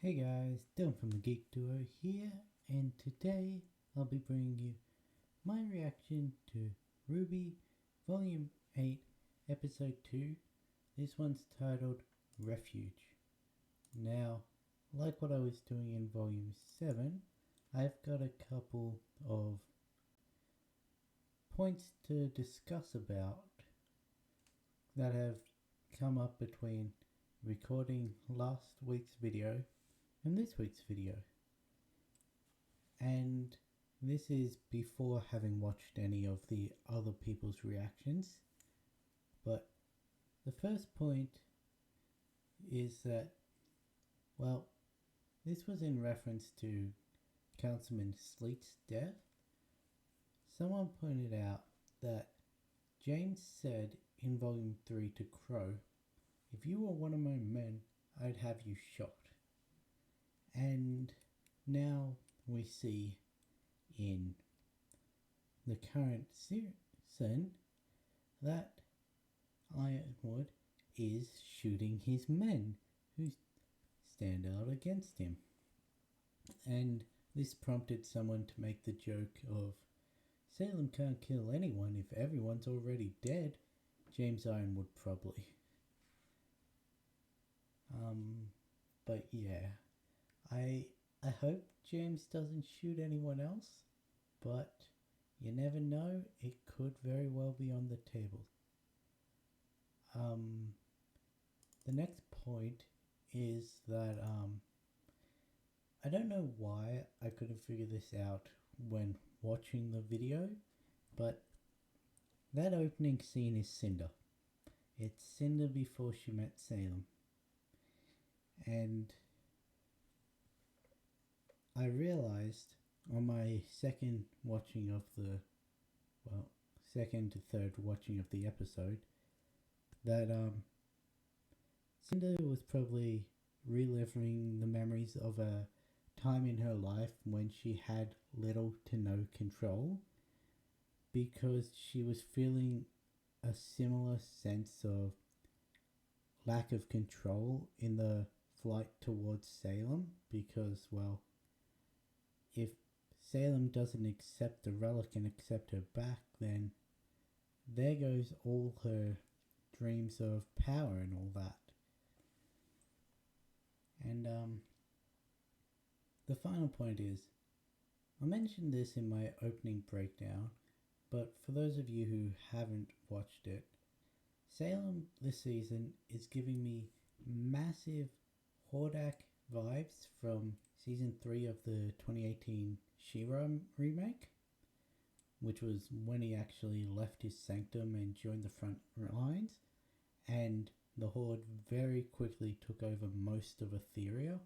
Hey guys, Dylan from the Geek Duo here, and today I'll be bringing you my reaction to RWBY Volume 8, Episode 2. This one's titled Refuge. Now, like what I was doing in Volume 7, I've got a couple of points to discuss about that have come up between recording last week's video and this week's video, and this is before having watched any of the other people's reactions. But the first point is that, well, this was in reference to Councilman Sleet's death. Someone pointed out that James said in Volume 3 to Crow, "If you were one of my men, I'd have you shot." And now we see in the current season that Ironwood is shooting his men who stand out against him. And this prompted someone to make the joke of, Salem can't kill anyone if everyone's already dead. James Ironwood probably. But yeah, I hope James doesn't shoot anyone else, but you never know, it could very well be on the table. The next point is that I don't know why I couldn't figure this out when watching the video, but that opening scene is Cinder. It's Cinder before she met Salem. And I realized on my second to third watching of the episode that Cinder was probably reliving the memories of a time in her life when she had little to no control, because she was feeling a similar sense of lack of control in the flight towards Salem, because, well, if Salem doesn't accept the relic and accept her back, then there goes all her dreams of power and all that. And the final point is, I mentioned this in my opening breakdown, but for those of you who haven't watched it, Salem this season is giving me massive Hordak vibes from Season 3 of the 2018 She-Ra remake, which was when he actually left his sanctum and joined the front lines, and the Horde very quickly took over most of Etheria.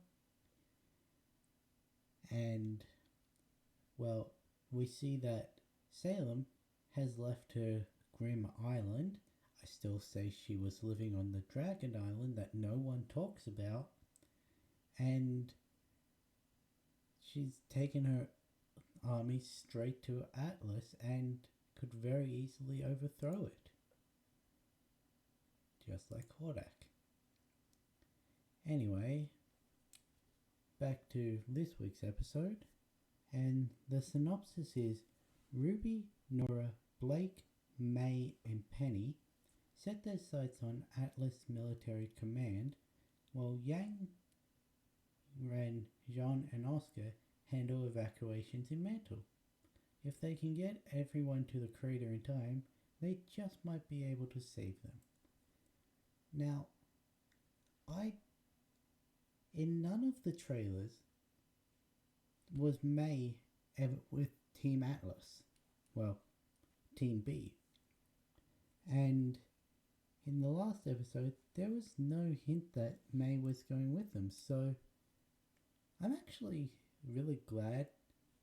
And, well, we see that Salem has left her Grim Island. I still say she was living on the Dragon Island that no one talks about, and she's taken her army straight to Atlas and could very easily overthrow it, just like Hordak. Anyway, back to this week's episode, and the synopsis is: Ruby, Nora, Blake, May, and Penny set their sights on Atlas Military Command, while Yang, Ren, Jean, and Oscar handle evacuations in Mantle. If they can get everyone to the crater in time, they just might be able to save them. Now, in none of the trailers was May ever with Team Atlas. Well, Team B. And in the last episode, there was no hint that May was going with them. So I'm actually really glad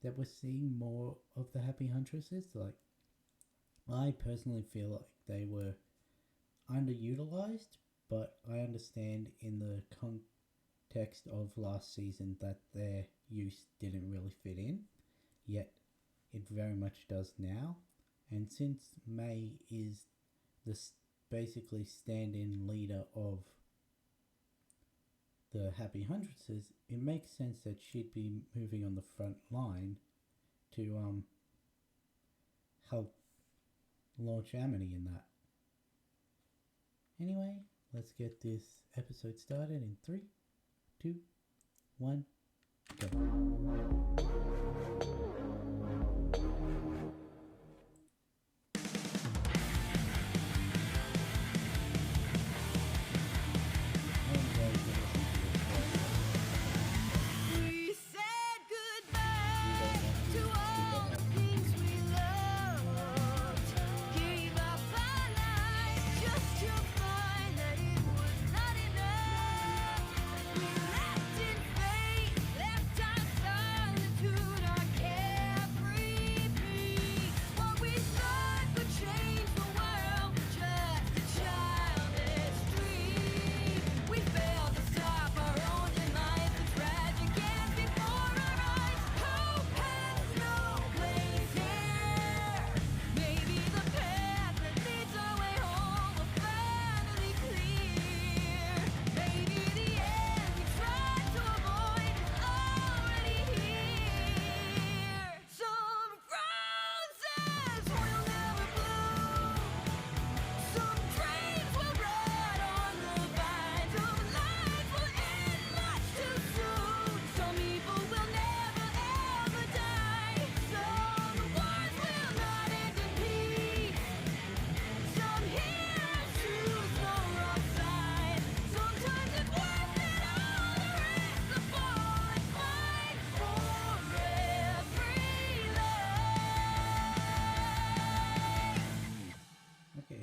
that we're seeing more of the Happy Huntresses. Like, I personally feel like they were underutilized, but I understand in the context of last season that their use didn't really fit in, yet it very much does now. And since May is the basically stand-in leader of the Happy Huntresses, it makes sense that she'd be moving on the front line to help launch Amity in that. Anyway, let's get this episode started in 3, 2, 1, go.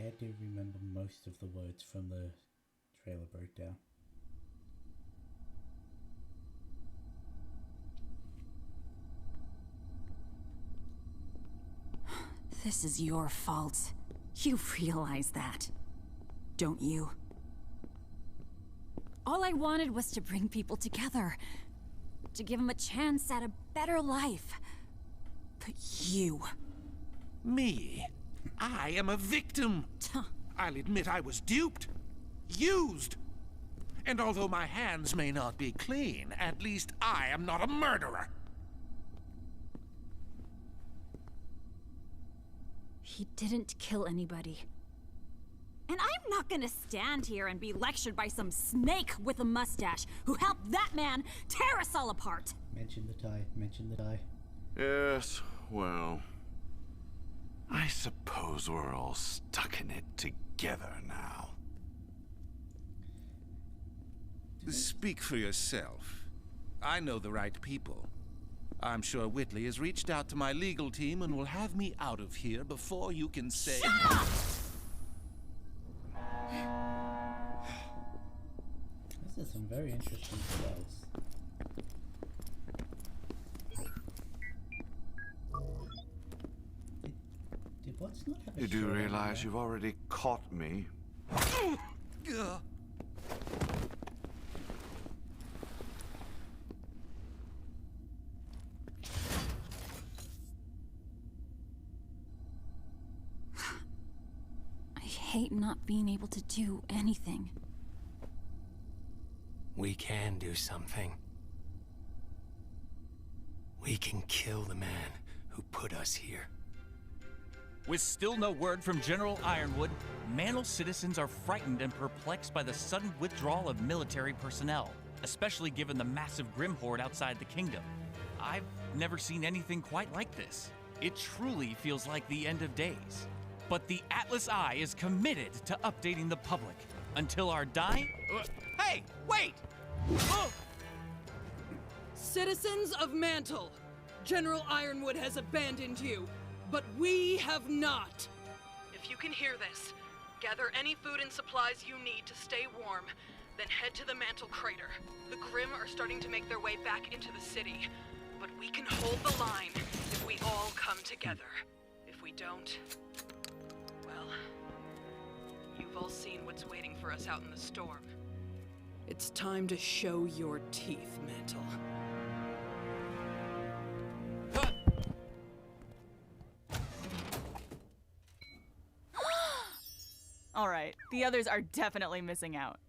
I do remember most of the words from the trailer breakdown. This is your fault. You realize that, don't you? All I wanted was to bring people together, to give them a chance at a better life. But you... Me? I am a victim. I'll admit I was duped, used. And although my hands may not be clean, at least I am not a murderer. He didn't kill anybody. And I'm not gonna stand here and be lectured by some snake with a mustache who helped that man tear us all apart. Mention the tie, mention the tie. Yes, well... I suppose we're all stuck in it together now. Speak for yourself. I know the right people. I'm sure Whitley has reached out to my legal team and will have me out of here before you can say... Shut up! This is some very interesting spells. Did what's not have a You do shirt on realize there? you've already caught me? I hate not being able to do anything. We can do something. We can kill the man who put us here. With still no word from General Ironwood, Mantle citizens are frightened and perplexed by the sudden withdrawal of military personnel, especially given the massive Grim Horde outside the kingdom. I've never seen anything quite like this. It truly feels like the end of days. But the Atlas Eye is committed to updating the public until our dying... Hey, wait! Citizens of Mantle, General Ironwood has abandoned you, but we have not. If you can hear this, gather any food and supplies you need to stay warm, then head to the Mantle crater. The Grimm are starting to make their way back into the city, but we can hold the line if we all come together. If we don't, well, you've all seen what's waiting for us out in the storm. It's time to show your teeth, Mantle. All right, the others are definitely missing out.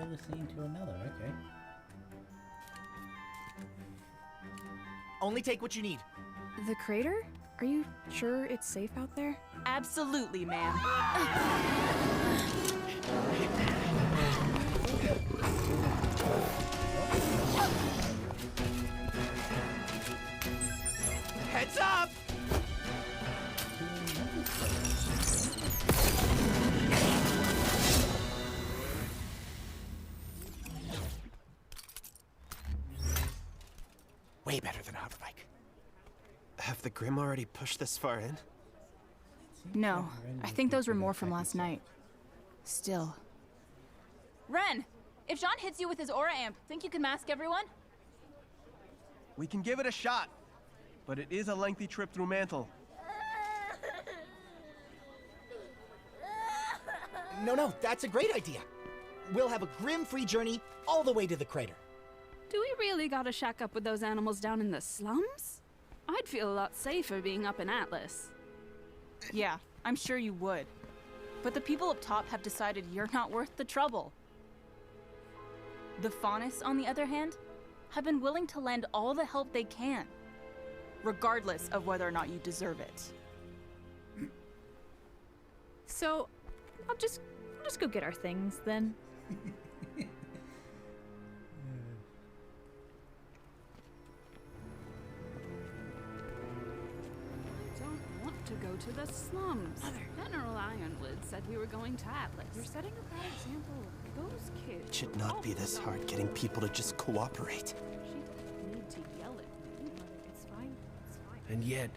trailer scene to another, okay. Only take what you need. The crater? Are you sure it's safe out there? Absolutely, ma'am. Heads up! Way better than a hover bike. Have the Grimm already pushed this far in? No, I think those were more from last night. Still. Ren, if Jean hits you with his aura amp, think you can mask everyone? We can give it a shot, but it is a lengthy trip through Mantle. No, that's a great idea. We'll have a Grimm-free journey all the way to the crater. Do we really gotta shack up with those animals down in the slums? I'd feel a lot safer being up in Atlas. Yeah, I'm sure you would. But the people up top have decided you're not worth the trouble. The Faunus, on the other hand, have been willing to lend all the help they can, regardless of whether or not you deserve it. So, I'll just go get our things then. To go to the slums. General Ironwood said we were going to Atlas. You're setting a bad example. Those kids. It should not be this hard getting people to just cooperate. She doesn't need to yell at me, but it's fine. It's fine. And yet,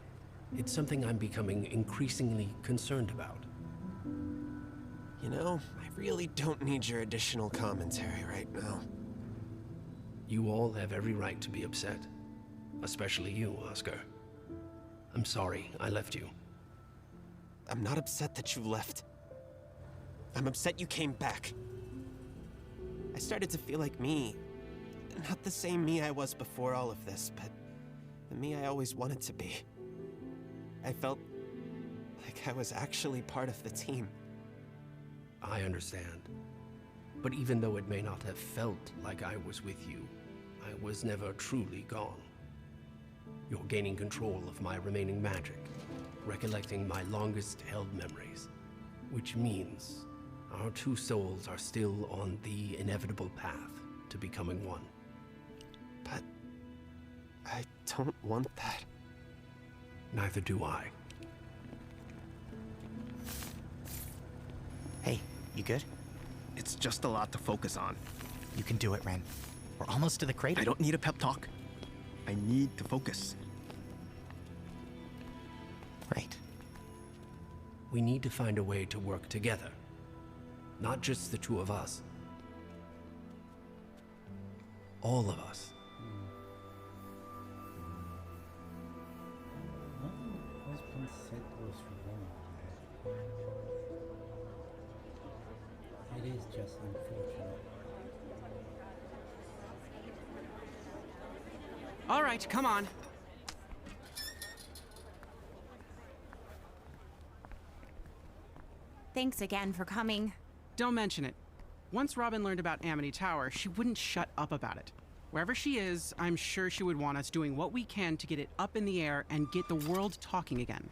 it's something I'm becoming increasingly concerned about. You know, I really don't need your additional commentary right now. You all have every right to be upset. Especially you, Oscar. I'm sorry I left you. I'm not upset that you left. I'm upset you came back. I started to feel like me. Not the same me I was before all of this, but the me I always wanted to be. I felt like I was actually part of the team. I understand. But even though it may not have felt like I was with you, I was never truly gone. You're gaining control of my remaining magic, recollecting my longest-held memories, which means our two souls are still on the inevitable path to becoming one. But I don't want that. Neither do I. Hey, you good? It's just a lot to focus on. You can do it, Ren. We're almost to the crater. I don't need a pep talk. I need to focus. Right. We need to find a way to work together. Not just the two of us. All of us. Nothing has been said was wrong there. It is just unfortunate. All right, come on. Thanks again for coming. Don't mention it. Once Robin learned about Amity Tower, she wouldn't shut up about it. Wherever she is, I'm sure she would want us doing what we can to get it up in the air and get the world talking again.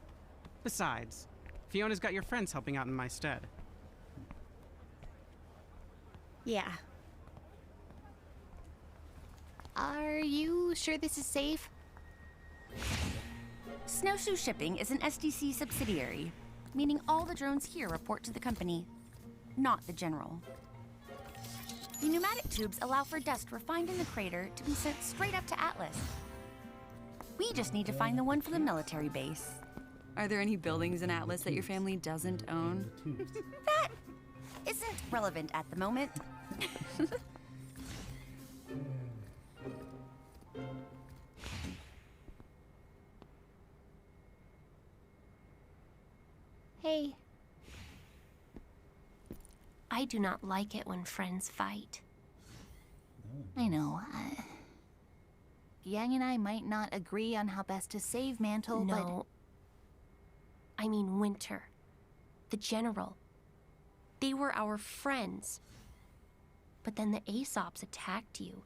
Besides, Fiona's got your friends helping out in my stead. Yeah. Are you sure this is safe? Snowshoe Shipping is an SDC subsidiary, meaning all the drones here report to the company, not the General. The pneumatic tubes allow for dust refined in the crater to be sent straight up to Atlas. We just need to find the one for the military base. Are there any buildings in Atlas that your family doesn't own? That isn't relevant at the moment. Hey. I do not like it when friends fight. I know. Yang and I might not agree on how best to save Mantle, No. I mean Winter. The General. They were our friends. But then the Aesops attacked you.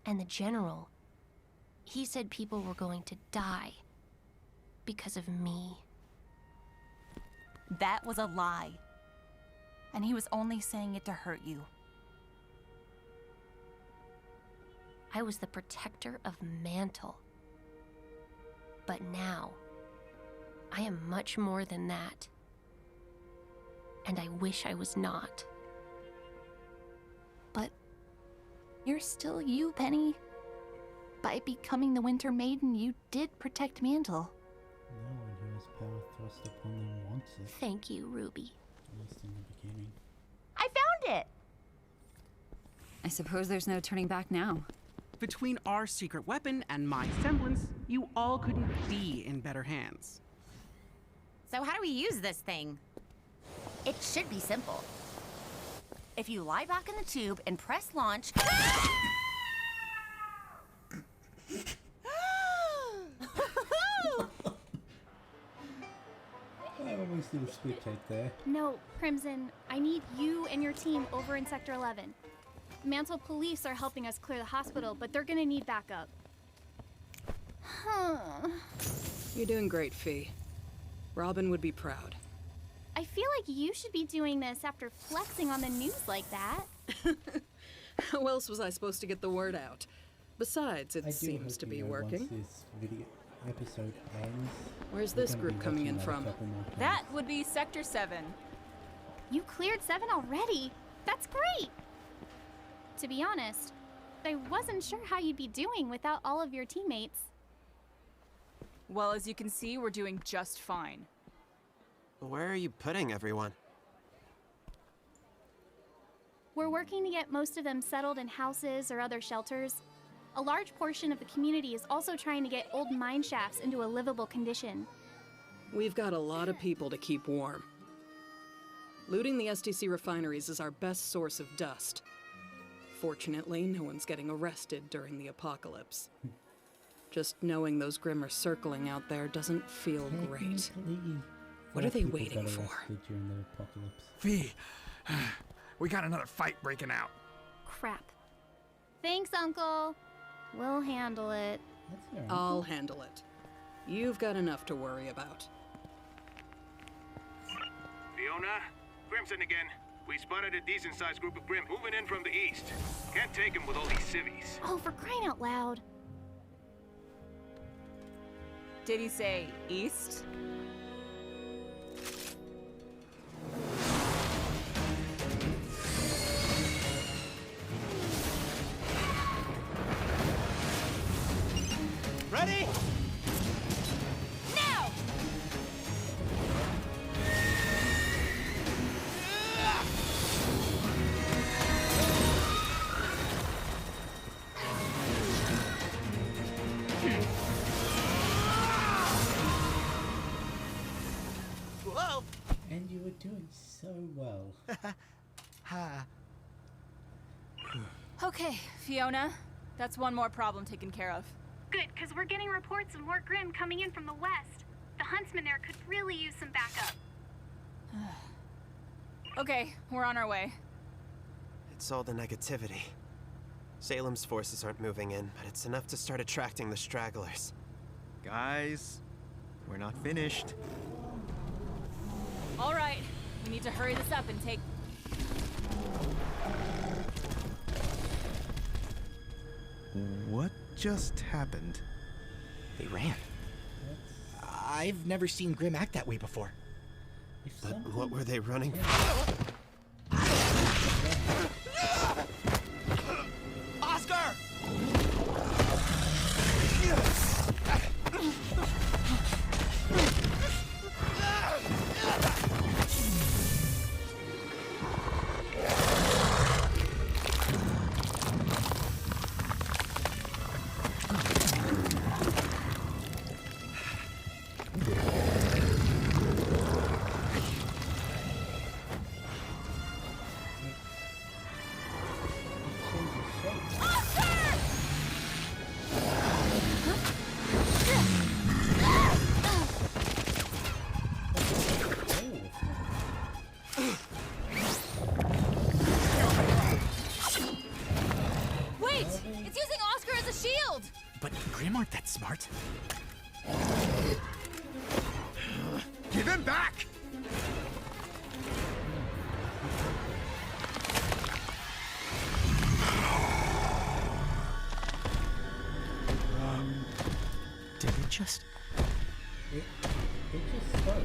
And the General, he said people were going to die because of me. That was a lie. And he was only saying it to hurt you. I was the protector of Mantle. But now, I am much more than that. And I wish I was not. But you're still you, Penny. By becoming the Winter Maiden, you did protect Mantle. No one who has power thrust upon them wants it. Thank you, Ruby. At least in the beginning. I found it! I suppose there's no turning back now. Between our secret weapon and my semblance, you all couldn't be in better hands. So how do we use this thing? It should be simple. If you lie back in the tube and press launch... I almost did a split take there. No, Crimson, I need you and your team over in Sector 11. Mantle police are helping us clear the hospital, but they're gonna need backup. You're doing great, Fee. Robin would be proud. I feel like you should be doing this after flexing on the news like that. How else was I supposed to get the word out? Besides, it seems to be working. Once this video episode ends, where's this group coming in from? That would be Sector 7. You cleared 7 already? That's great! To be honest, I wasn't sure how you'd be doing without all of your teammates. Well, as you can see, we're doing just fine. Where are you putting everyone? We're working to get most of them settled in houses or other shelters. A large portion of the community is also trying to get old mine shafts into a livable condition. We've got a lot of people to keep warm. Looting the SDC refineries is our best source of dust. Fortunately, no one's getting arrested during the apocalypse. Just knowing those Grimm are circling out there doesn't feel great. What are they waiting for? During the apocalypse. Fee, we got another fight breaking out. Crap. Thanks, Uncle. We'll handle it. I'll handle it. You've got enough to worry about. Fiona, Crimson again. We spotted a decent-sized group of Grimm moving in from the east. Can't take them with all these civvies. Oh, for crying out loud. Did he say east? Ready? Now! Whoa! And you were doing so well. Ha. Okay, Fiona. That's one more problem taken care of. Good, because we're getting reports of more Grimm coming in from the west. The huntsman there could really use some backup. Okay, we're on our way. It's all the negativity. Salem's forces aren't moving in, but it's enough to start attracting the stragglers. Guys, we're not finished. All right, we need to hurry this up and take... What just happened? They ran. I've never seen Grimm act that way before. But what were they running from? Oscar! Wait! It's using Oscar as a shield! But Grim aren't that smart. Give him back! Did it just... It just spoke.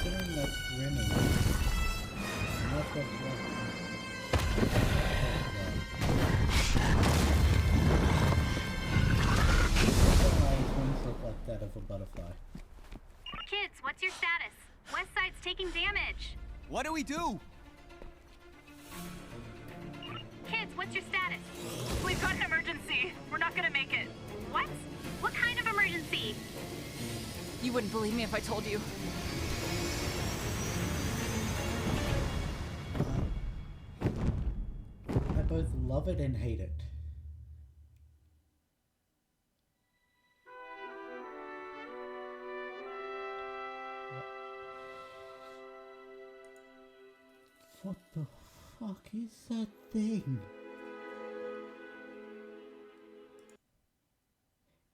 Considering that's Grimmy, not that wings look like that of a butterfly. Kids, what's your status? West Side's taking damage. What do we do? Kids, what's your status? We've got an emergency. We're not gonna make it. What? What kind of emergency? You wouldn't believe me if I told you. I both love it and hate it. What the fuck is that thing?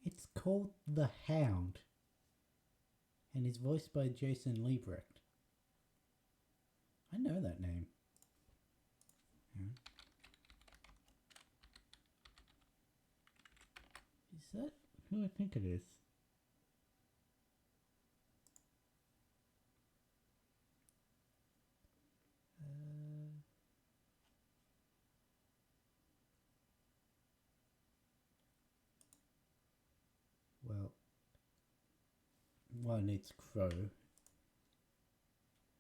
It's called The Hound and is voiced by Jason Liebrecht. I know that name. Is that who I think it is? Well, one, it's Crow,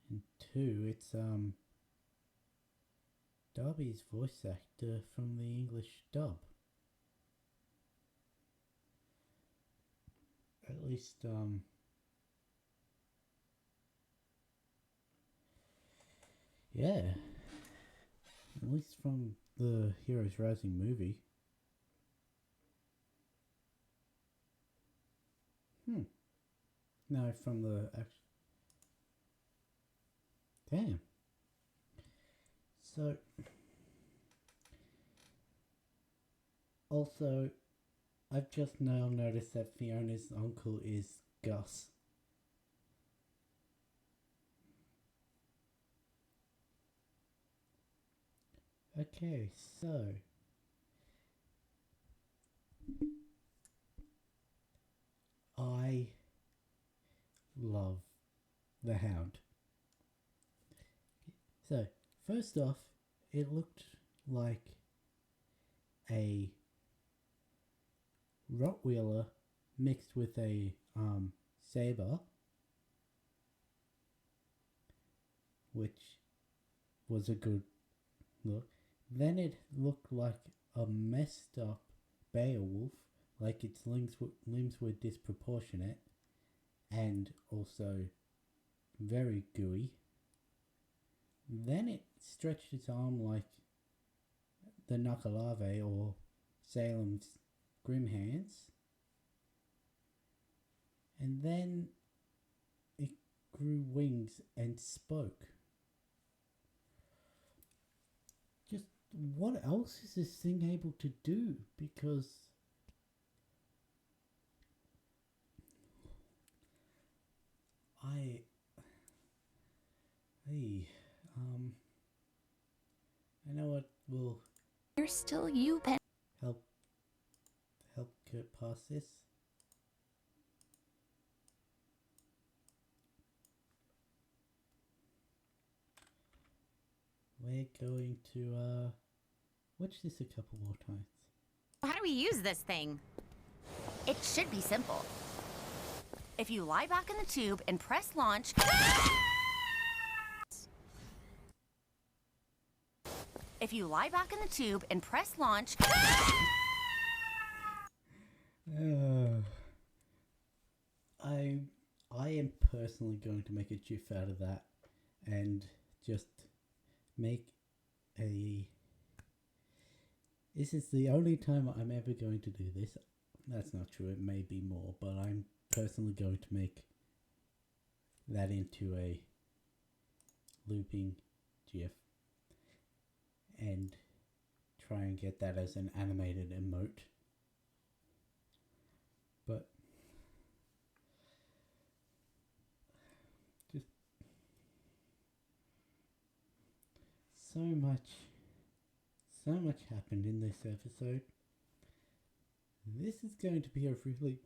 and two, it's Darby's voice actor from the English dub. At least, yeah, at least from the Heroes Rising movie. No, from the damn. So, also, I've just now noticed that Fiona's uncle is Gus. Okay, so I love the Hound. So, first off, it looked like a Rottweiler mixed with a saber, which was a good look. Then it looked like a messed up Beowulf, like its limbs were disproportionate and also very gooey. Then it stretched its arm like the Nakalave or Salem's Grim Hands. And then it grew wings and spoke. Just what else is this thing able to do? Because I know what will You're still you, Ben. help get past this. We're going to watch this a couple more times. How do we use this thing? It should be simple. If you lie back in the tube and press launch... If you lie back in the tube and press launch... I I am personally going to make a GIF out of that and just make a... This is the only time I'm ever going to do this. That's not true, it may be more, but I'm personally going to make that into a looping GIF and try and get that as an animated emote. But just so much happened in this episode. This is going to be a really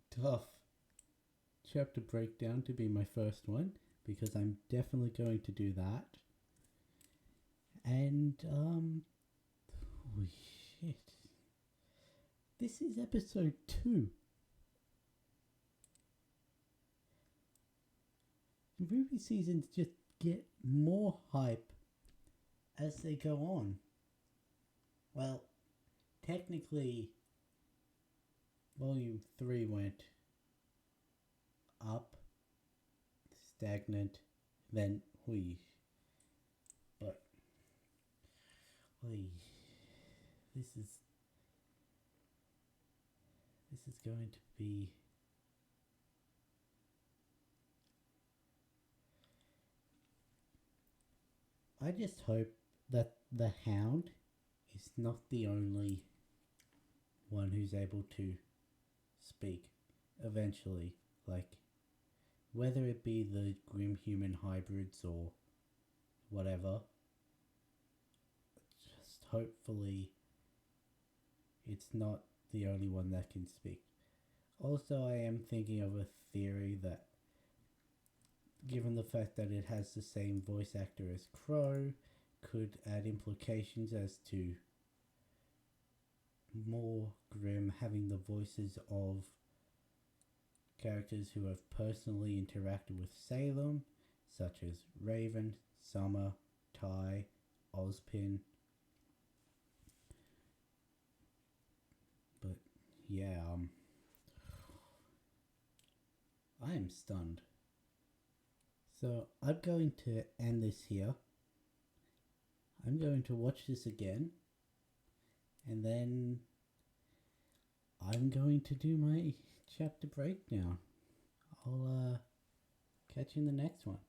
tough chapter breakdown to be my first one, because I'm definitely going to do that. And holy shit, this is episode 2. RWBY seasons just get more hype as they go on. Well, technically Volume 3 went up, stagnant, then whoosh. But this is going to be I just hope that the Hound is not the only one who's able to speak eventually, like whether it be the grim human hybrids or whatever. Just hopefully it's not the only one that can speak. Also, I am thinking of a theory that, given the fact that it has the same voice actor as Crow, could add implications as to more Grimm having the voices of characters who have personally interacted with Salem, such as Raven, Summer, Ty, Ozpin. But yeah, I am stunned. So I'm going to end this here. I'm going to watch this again, and then I'm going to do my chapter breakdown. I'll catch you in the next one.